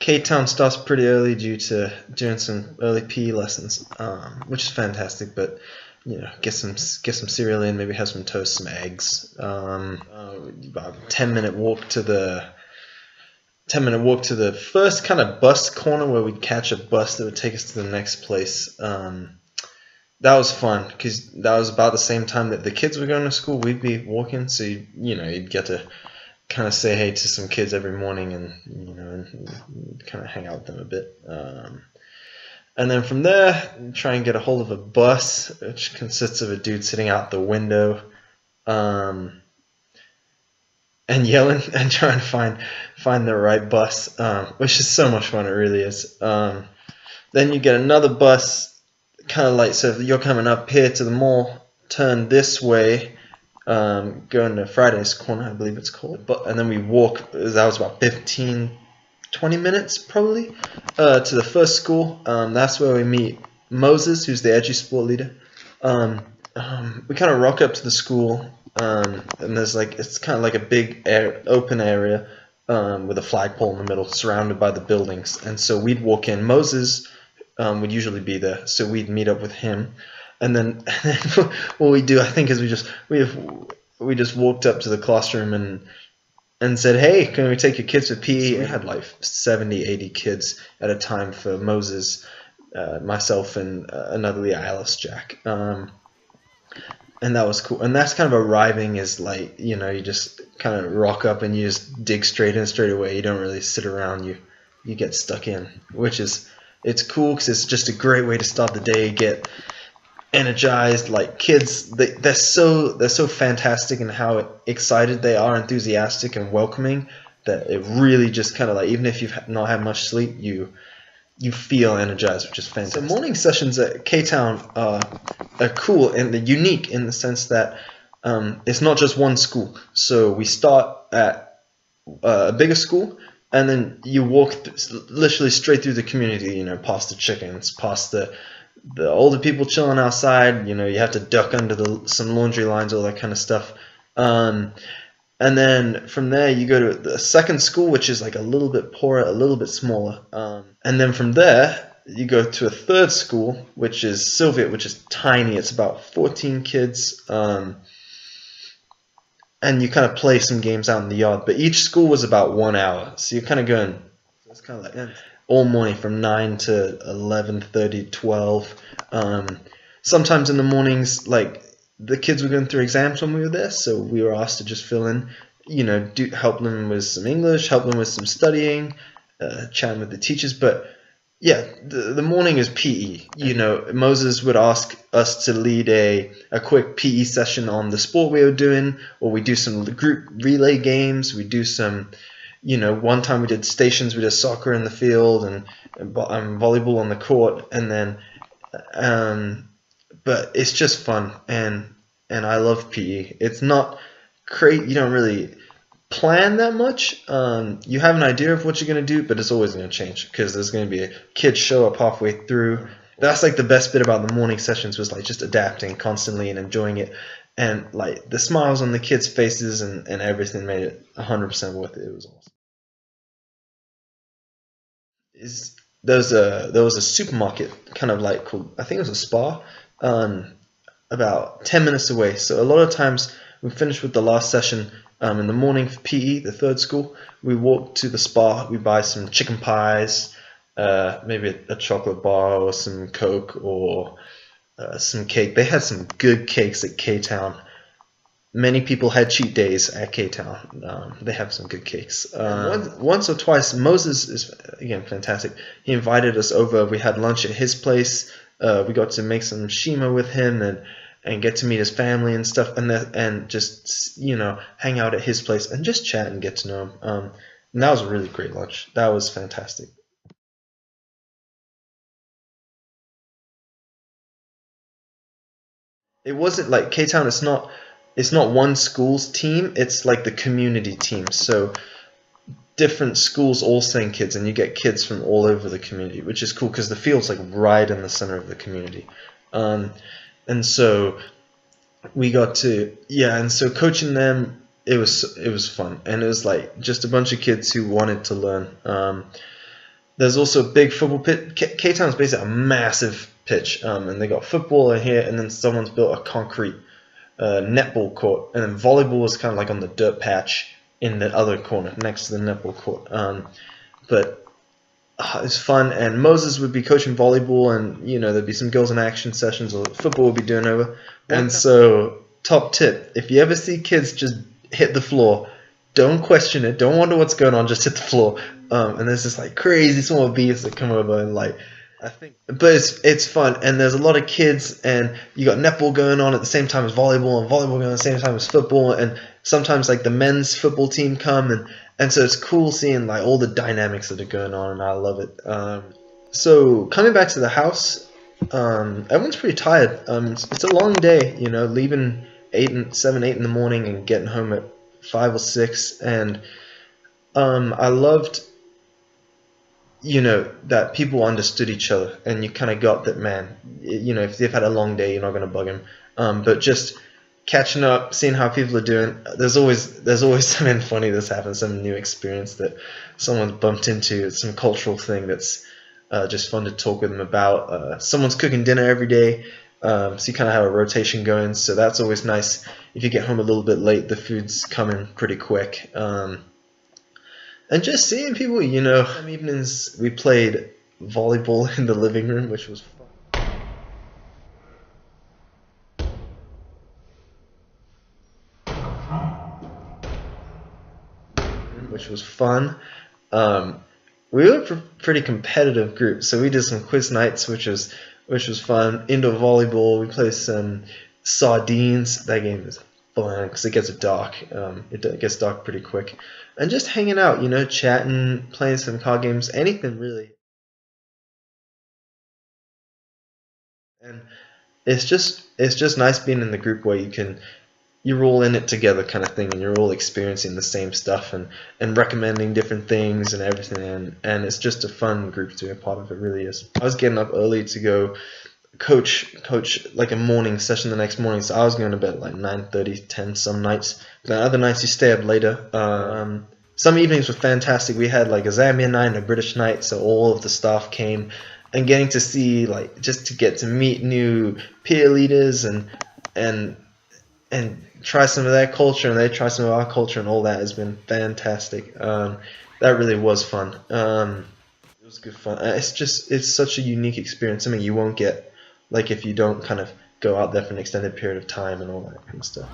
K-Town starts pretty early due to doing some early PE lessons, which is fantastic. But get some cereal in, maybe have some toast, some eggs. About 10-minute walk to the 10-minute walk to the first kind of bus corner where we'd catch a bus that would take us to the next place. That was fun because that was about the same time that the kids were going to school. We'd be walking, so you'd get to kind of say hey to some kids every morning, and and kind of hang out with them a bit. And then from there, try and get a hold of a bus, which consists of a dude sitting out the window, and yelling and trying to find the right bus, which is so much fun. It really is. Then you get another bus, kind of like, so if you're coming up here to the mall, turn this way, going to Friday's Corner, I believe it's called. And then we walk. That was about 15-20 minutes probably to the first school. That's where we meet Moses, who's the edgy sport leader. We kind of rock up to the school, and there's it's kind of like a big open area with a flagpole in the middle, surrounded by the buildings. And so we'd walk in. Moses would usually be there, so we'd meet up with him. And then what we do, I think, is we just walked up to the classroom and said, hey, can we take your kids to PE? We had like 70, 80 kids at a time for Moses, myself, and another Leah, Alice, Jack. And that was cool. And that's kind of arriving is you just kind of rock up and you just dig straight in straight away. You don't really sit around. You get stuck in, it's cool because it's just a great way to start the day, get energized. Like kids, they're so fantastic in how excited they are, enthusiastic and welcoming, that it really just kind of even if you've not had much sleep, you feel energized, which is fantastic. So morning sessions at K-Town are cool and they're unique in the sense that it's not just one school. So we start at a bigger school, and then you walk literally straight through the community, past the chickens, past the older people chilling outside. You have to duck under some laundry lines, all that kind of stuff. And then from there, you go to the second school, which is a little bit poorer, a little bit smaller. And then from there, you go to a third school, which is Sylviet, which is tiny. It's about 14 kids. And you kind of play some games out in the yard. But each school was about 1 hour. So you're kind of going, it's kind of all morning from 9 to 11:30, 12. Sometimes in the mornings, the kids were going through exams when we were there, so we were asked to just fill in, help them with some English, help them with some studying, chatting with the teachers. But yeah, the morning is PE. Moses would ask us to lead a quick PE session on the sport we were doing, or we do some group relay games. We do some, one time we did stations. We did soccer in the field and volleyball on the court, and then, but it's just fun, and I love PE. It's not great. You don't really plan that much. You have an idea of what you're going to do, but it's always going to change because there's going to be a kid show up halfway through. That's the best bit about the morning sessions, was just adapting constantly and enjoying it, and the smiles on the kids' faces and everything made it 100% worth it. It was awesome. There was a supermarket kind of called, I think it was a Spar, about 10 minutes away. So a lot of times we finished with the last session in the morning for PE, the third school. We walk to the Spar, we buy some chicken pies, maybe a chocolate bar or some Coke or some cake. They had some good cakes at K-Town. Many people had cheat days at K-Town. They have some good cakes. Once or twice, Moses is, again, fantastic. He invited us over. We had lunch at his place. We got to make some shima with him and get to meet his family and stuff, and just hang out at his place and just chat and get to know him. And that was a really great lunch. That was fantastic. It wasn't K-Town. It's not one school's team. It's the community team. So different schools all send kids, and you get kids from all over the community, which is cool because the field's right in the center of the community. And so we got to, and so coaching them, it was fun, and it was just a bunch of kids who wanted to learn. There's also a big football pitch. K-Town's basically a massive pitch, and they got football in here, and then someone's built a concrete netball court, and then volleyball is kind of like on the dirt patch in the other corner next to the netball court. But it's fun, and Moses would be coaching volleyball, and there'd be some girls in action sessions, or football would be doing over. And so, top tip: if you ever see kids just hit the floor, don't question it, don't wonder what's going on, just hit the floor. And there's this like crazy small beasts that come over and but it's fun, and there's a lot of kids, and you got netball going on at the same time as volleyball, and volleyball going on at the same time as football, and sometimes like the men's football team come, and so it's cool seeing like all the dynamics that are going on, and I love it. So coming back to the house, everyone's pretty tired. It's a long day, leaving 8 in the morning and getting home at 5 or 6, and I loved that people understood each other, and you kind of got that, man, if they've had a long day, you're not going to bug them, but just catching up, seeing how people are doing. There's always something funny that's happened, some new experience that someone's bumped into. It's some cultural thing that's just fun to talk with them about. Someone's cooking dinner every day, so you kind of have a rotation going, so that's always nice. If you get home a little bit late, the food's coming pretty quick. And just seeing people, some evenings we played volleyball in the living room, which was fun. We were a pretty competitive group, so we did some quiz nights, which was fun. Indoor volleyball, we played some sardines. That game is fun because it gets dark. It gets dark pretty quick. And just hanging out, chatting, playing some card games, anything really. And it's just nice being in the group where you're all in it together kind of thing, and you're all experiencing the same stuff and recommending different things and everything, and it's just a fun group to be a part of. It really is. I was getting up early to go coach like a morning session the next morning, so I was going to bed at like 9:30, 10 some nights. Then other nights you stay up later. Some evenings were fantastic. We had like a Zambian night and a British night, so all of the staff came, and getting to see just to get to meet new peer leaders and try some of their culture, and they try some of our culture, and all that has been fantastic. That really was fun. It was good fun. It's such a unique experience. Something you won't get if you don't kind of go out there for an extended period of time and all that kind of stuff.